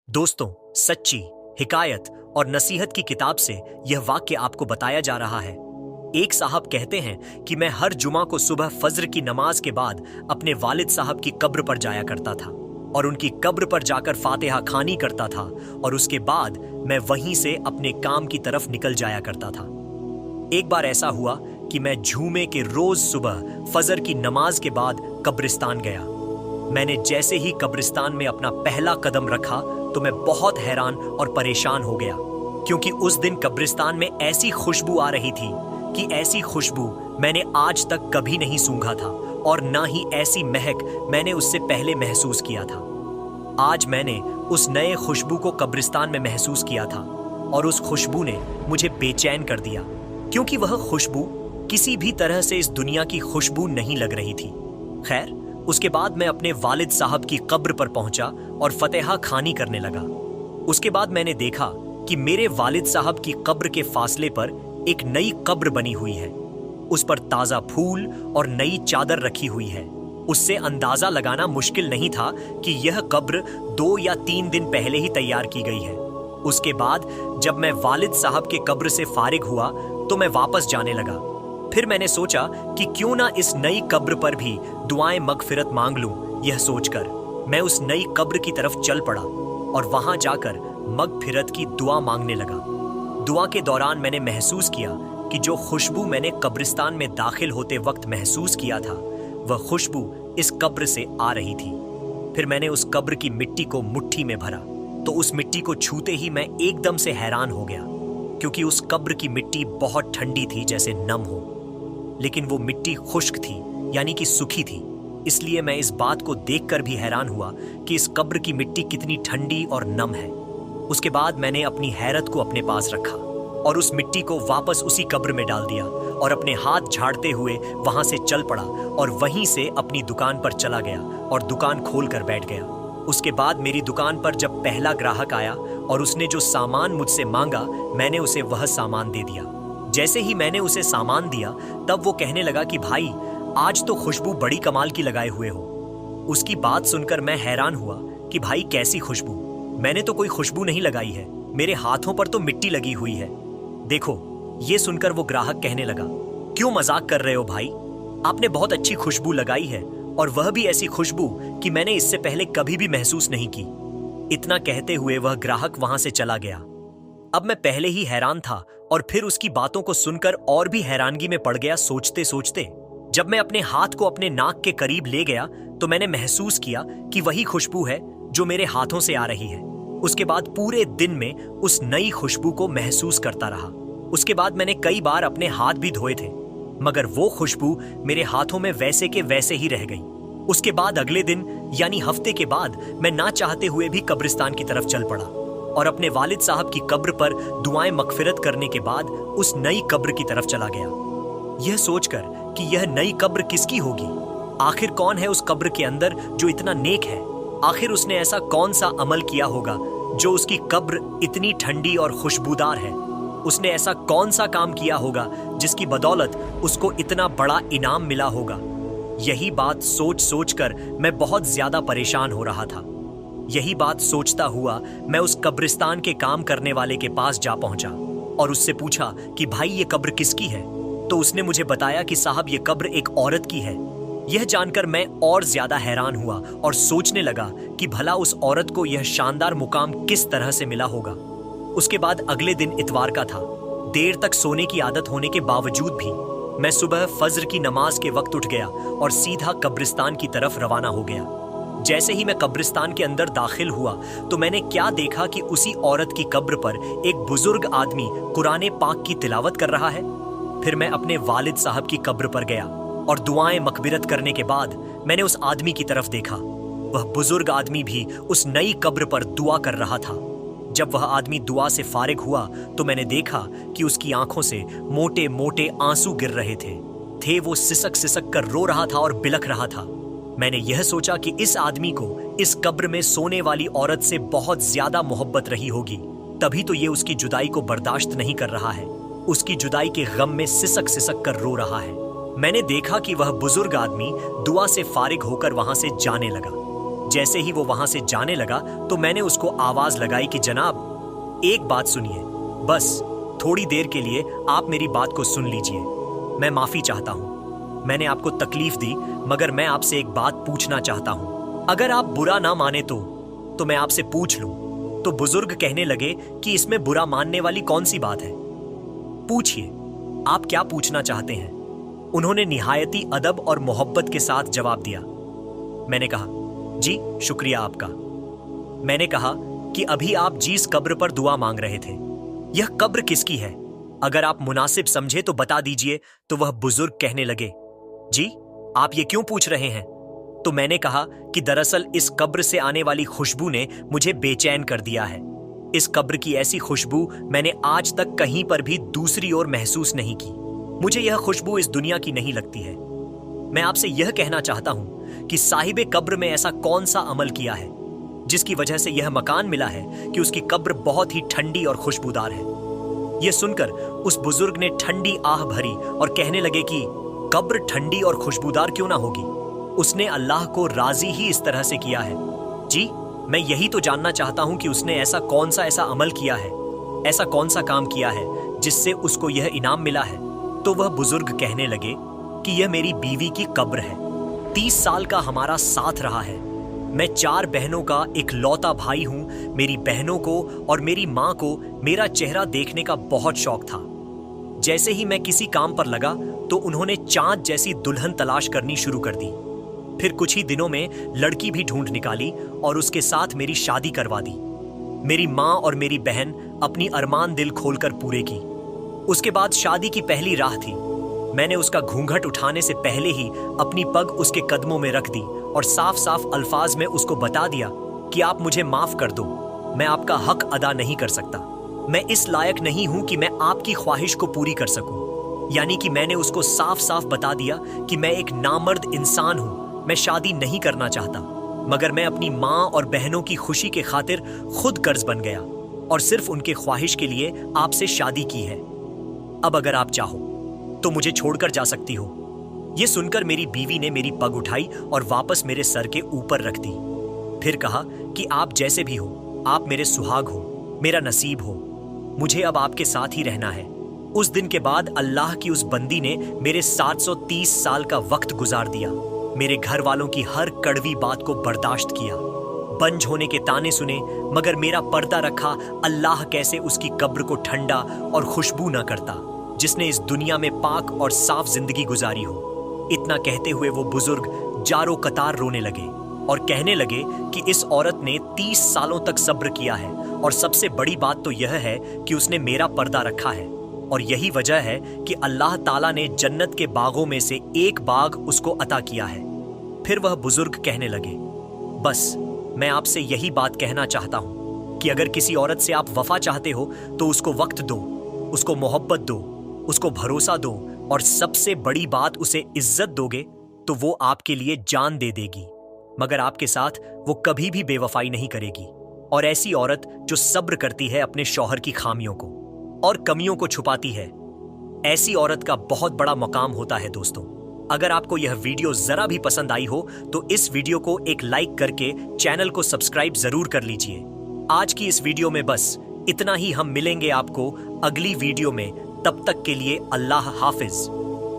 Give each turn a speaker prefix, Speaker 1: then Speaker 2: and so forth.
Speaker 1: दोस्तों, सच्ची हिकायत और नसीहत की किताब से यह वाक्य आपको बताया जा रहा है। एक साहब कहते हैं कि मैं हर जुमा को सुबह फज्र की नमाज के बाद अपने वालिद साहब की कब्र पर जाया करता था और उनकी कब्र पर जाकर फातिहा खानी करता था और उसके बाद मैं वहीं से अपने काम की तरफ निकल जाया करता था। एक बार ऐसा हुआ कि मैं झूमे के रोज सुबह फजर की नमाज के बाद कब्रिस्तान गया। मैंने जैसे ही कब्रिस्तान में अपना पहला कदम रखा तो मैं बहुत हैरान और परेशान हो गया, क्योंकि उस दिन कब्रिस्तान में ऐसी खुशबू आ रही थी कि ऐसी खुशबू मैंने आज तक कभी नहीं सूंघा था और ना ही ऐसी महक मैंने उससे पहले महसूस किया था। आज मैंने उस नए खुशबू को कब्रिस्तान में महसूस किया था और उस खुशबू ने मुझे बेचैन कर दिया, क्योंकि वह खुशबू किसी भी तरह से इस दुनिया की खुशबू नहीं लग रही थी। खैर, उसके बाद मैं अपने वालिद साहब की कब्र पर पहुंचा और फतेहा खानी करने लगा। उसके बाद मैंने देखा कि मेरे वालिद साहब की कब्र के फासले पर एक नई कब्र बनी हुई है। उस पर ताजा फूल और नई चादर रखी हुई है। उससे अंदाजा लगाना मुश्किल नहीं था कि यह कब्र 2 या 3 दिन पहले ही तैयार की गई है। उसके बाद जब मैं वालिद साहब के कब्र से फारिग हुआ तो मैं वापस जाने लगा। फिर मैंने सोचा कि क्यों ना इस नई कब्र पर भी दुआएं मगफिरत मांग लूं। यह सोचकर मैं उस नई कब्र की तरफ चल पड़ा और वहां जाकर मगफिरत की दुआ मांगने लगा। दुआ के दौरान मैंने महसूस किया कि जो खुशबू मैंने कब्रिस्तान में दाखिल होते वक्त महसूस किया था, वह खुशबू इस कब्र से आ रही थी। फिर मैंने उस कब्र की मिट्टी को मुट्ठी में भरा तो उस मिट्टी को छूते ही मैं एकदम से हैरान हो गया, क्योंकि उस कब्र की मिट्टी बहुत ठंडी थी, जैसे नम हो। लेकिन वो मिट्टी खुश्क थी, यानी कि सूखी थी। इसलिए मैं इस बात को देखकर भी हैरान हुआ कि इस कब्र की मिट्टी कितनी ठंडी और नम है। उसके बाद मैंने अपनी हैरत को अपने पास रखा और उस मिट्टी को वापस उसी कब्र में डाल दिया और अपने हाथ झाड़ते हुए वहां से चल पड़ा और वहीं से अपनी दुकान पर चला गया और दुकान खोल कर बैठ गया। उसके बाद मेरी दुकान पर जब पहला ग्राहक आया और उसने जो सामान मुझसे मांगा, मैंने उसे वह सामान दे दिया। जैसे ही मैंने उसे सामान दिया तब वो कहने लगा कि भाई, आज तो खुशबू बड़ी कमाल की लगाए हुए हो। उसकी बात सुनकर मैं हैरान हुआ कि भाई, कैसी खुशबू? मैंने तो कोई खुशबू नहीं लगाई है, मेरे हाथों पर तो मिट्टी लगी हुई है। देखो, ये सुनकर वो ग्राहक कहने लगा, क्यों मजाक कर रहे हो भाई? आपने बहुत अच्छी खुशबू लगाई है और वह भी ऐसी खुशबू कि मैंने इससे पहले कभी भी महसूस नहीं की। इतना कहते हुए वह ग्राहक वहां से चला गया। अब मैं पहले ही हैरान था और फिर उसकी बातों को सुनकर और भी हैरानगी में पड़ गया। सोचते सोचते जब मैं अपने हाथ को अपने नाक के करीब ले गया तो मैंने महसूस किया कि वही खुशबू है जो मेरे हाथों से आ रही है। उसके बाद पूरे दिन में उस नई खुशबू को महसूस करता रहा। उसके बाद मैंने कई बार अपने हाथ भी धोए थे, मगर वो खुशबू मेरे हाथों में वैसे के वैसे ही रह गई। उसके बाद अगले दिन यानी हफ्ते के बाद मैं ना चाहते हुए भी कब्रिस्तान की तरफ चल पड़ा और अपने वालिद साहब की कब्र पर दुआएं मगफिरत करने के बाद उस नई कब्र की तरफ चला गया, यह सोचकर कि यह नई कब्र किसकी होगी। आखिर कौन है उस कब्र के अंदर जो इतना नेक है? आखिर उसने ऐसा कौन सा अमल किया होगा जो उसकी कब्र इतनी ठंडी और खुशबूदार है? उसने ऐसा कौन सा काम किया होगा जिसकी बदौलत उसको इतना बड़ा इनाम मिला होगा? यही बात सोच सोच कर मैं बहुत ज्यादा परेशान हो रहा था। यही बात सोचता हुआ मैं उस कब्रिस्तान के काम करने वाले के पास जा पहुंचा और उससे पूछा कि भाई, ये कब्र किसकी है? तो उसने मुझे बताया कि साहब, ये कब्र एक औरत की है। यह जानकर मैं और ज्यादा हैरान हुआ और सोचने लगा कि भला उस औरत को यह शानदार मुकाम किस तरह से मिला होगा। उसके बाद अगले दिन इतवार का था। देर तक सोने की आदत होने के बावजूद भी मैं सुबह फज्र की नमाज के वक्त उठ गया और सीधा कब्रिस्तान की तरफ रवाना हो गया। जैसे ही मैं कब्रिस्तान के अंदर दाखिल हुआ तो मैंने क्या देखा कि उसी औरत की कब्र पर एक बुजुर्ग आदमी कुरान पाक की तिलावत कर रहा है। फिर मैं अपने वालिद साहब की कब्र पर गया और दुआएं मकबिरत करने के बाद मैंने उस आदमी की तरफ देखा। वह बुजुर्ग आदमी भी उस नई कब्र पर दुआ कर रहा था। जब वह आदमी दुआ से फारिग हुआ तो मैंने देखा कि उसकी आंखों से मोटे मोटे आंसू गिर रहे थे। वो सिसक सिसक कर रो रहा था और बिलख रहा था। मैंने यह सोचा कि इस आदमी को इस कब्र में सोने वाली औरत से बहुत ज्यादा मोहब्बत रही होगी, तभी तो ये उसकी जुदाई को बर्दाश्त नहीं कर रहा है। उसकी जुदाई के गम में सिसक सिसक कर रो रहा है। मैंने देखा कि वह बुजुर्ग आदमी दुआ से फारिग होकर वहां से जाने लगा। जैसे ही वो वहां से जाने लगा तो मैंने उसको आवाज लगाई कि जनाब, एक बात सुनिए, बस थोड़ी देर के लिए आप मेरी बात को सुन लीजिए। मैं माफी चाहता हूं, मैंने आपको तकलीफ दी, मगर मैं आपसे एक बात पूछना चाहता हूं। अगर आप बुरा ना माने तो मैं आपसे पूछ लूं। तो बुजुर्ग कहने लगे कि इसमें बुरा मानने वाली कौन सी बात है, पूछिए, आप क्या पूछना चाहते हैं। उन्होंने निहायती अदब और मोहब्बत के साथ जवाब दिया। मैंने कहा, जी शुक्रिया आपका। मैंने कहा कि अभी आप जिस कब्र पर दुआ मांग रहे थे, यह कब्र किसकी है? अगर आप मुनासिब समझे तो बता दीजिए। तो वह बुजुर्ग कहने लगे, जी आप ये क्यों पूछ रहे हैं? तो मैंने कहा कि दरअसल इस कब्र से आने वाली खुशबू ने मुझे बेचैन कर दिया है। इस कब्र की ऐसी खुशबू मैंने आज तक कहीं पर भी दूसरी ओर महसूस नहीं की। मुझे यह खुशबू इस दुनिया की नहीं लगती है। मैं आपसे यह कहना चाहता हूं कि साहिबे कब्र में ऐसा कौन सा अमल किया है जिसकी वजह से यह मकान मिला है कि उसकी कब्र बहुत ही ठंडी और खुशबूदार है। यह सुनकर उस बुजुर्ग ने ठंडी आह भरी और कहने लगे कि कब्र ठंडी और खुशबूदार क्यों ना होगी? उसने अल्लाह को राजी ही इस तरह से किया है। जी मैं यही तो जानना चाहता हूं कि उसने ऐसा कौन सा अमल किया है, ऐसा कौन सा काम किया है जिससे उसको यह इनाम मिला है। तो वह बुजुर्ग कहने लगे कि यह मेरी बीवी की कब्र है। 30 साल का हमारा साथ रहा है। मैं 4 बहनों का इकलौता भाई हूं। मेरी बहनों को और मेरी मां को मेरा चेहरा देखने का बहुत शौक था। जैसे ही मैं किसी काम पर लगा तो उन्होंने चांद जैसी दुल्हन तलाश करनी शुरू कर दी। फिर कुछ ही दिनों में लड़की भी ढूंढ निकाली और उसके साथ मेरी शादी करवा दी। मेरी मां और मेरी बहन अपनी अरमान दिल खोलकर पूरे की। उसके बाद शादी की पहली राह थी। मैंने उसका घूंघट उठाने से पहले ही अपनी पग उसके कदमों में रख दी और साफ साफ अल्फाज में उसको बता दिया कि आप मुझे माफ कर दो, मैं आपका हक अदा नहीं कर सकता। मैं इस लायक नहीं हूं कि मैं आपकी ख्वाहिश को पूरी कर सकूं। यानी कि मैंने उसको साफ साफ बता दिया कि मैं एक नामर्द इंसान हूं, मैं शादी नहीं करना चाहता, मगर मैं अपनी मां और बहनों की खुशी के खातिर खुद कर्ज बन गया और सिर्फ उनके ख्वाहिश के लिए आपसे शादी की है। अब अगर आप चाहो तो मुझे छोड़कर जा सकती हो। यह सुनकर मेरी बीवी ने मेरी पग उठाई और वापस मेरे सर के ऊपर रख दी। फिर कहा कि आप जैसे भी हो, आप मेरे सुहाग हो, मेरा नसीब हो, मुझे अब आपके साथ ही रहना है। उस दिन के बाद अल्लाह की उस बंदी ने मेरे 730 साल का वक्त गुजार दिया। मेरे घर वालों की हर कड़वी बात को बर्दाश्त किया, बंज होने के ताने सुने, मगर मेरा पर्दा रखा। अल्लाह कैसे उसकी कब्र को ठंडा और खुशबू न करता जिसने इस दुनिया में पाक और साफ जिंदगी गुजारी हो। इतना कहते हुए वो बुजुर्ग जारो कतार रोने लगे और कहने लगे कि इस औरत ने 30 सालों तक सब्र किया है और सबसे बड़ी बात तो यह है कि उसने मेरा पर्दा रखा है और यही वजह है कि अल्लाह ताला ने जन्नत के बागों में से एक बाग उसको अता किया है। फिर वह बुजुर्ग कहने लगे, बस मैं आपसे यही बात कहना चाहता हूं कि अगर किसी औरत से आप वफा चाहते हो तो उसको वक्त दो, उसको मोहब्बत दो, उसको भरोसा दो और सबसे बड़ी बात उसे इज्जत दोगे तो वो आपके लिए जान दे देगी, मगर आपके साथ वो कभी भी बेवफाई नहीं करेगी। और ऐसी औरत जो सब्र करती है अपने शौहर की खामियों को और कमियों को छुपाती है, ऐसी औरत का बहुत बड़ा मकाम होता है। दोस्तों, अगर आपको यह वीडियो जरा भी पसंद आई हो तो इस वीडियो को एक लाइक करके चैनल को सब्सक्राइब जरूर कर लीजिए। आज की इस वीडियो में बस इतना ही। हम मिलेंगे आपको अगली वीडियो में, तब तक के लिए अल्लाह हाफिज।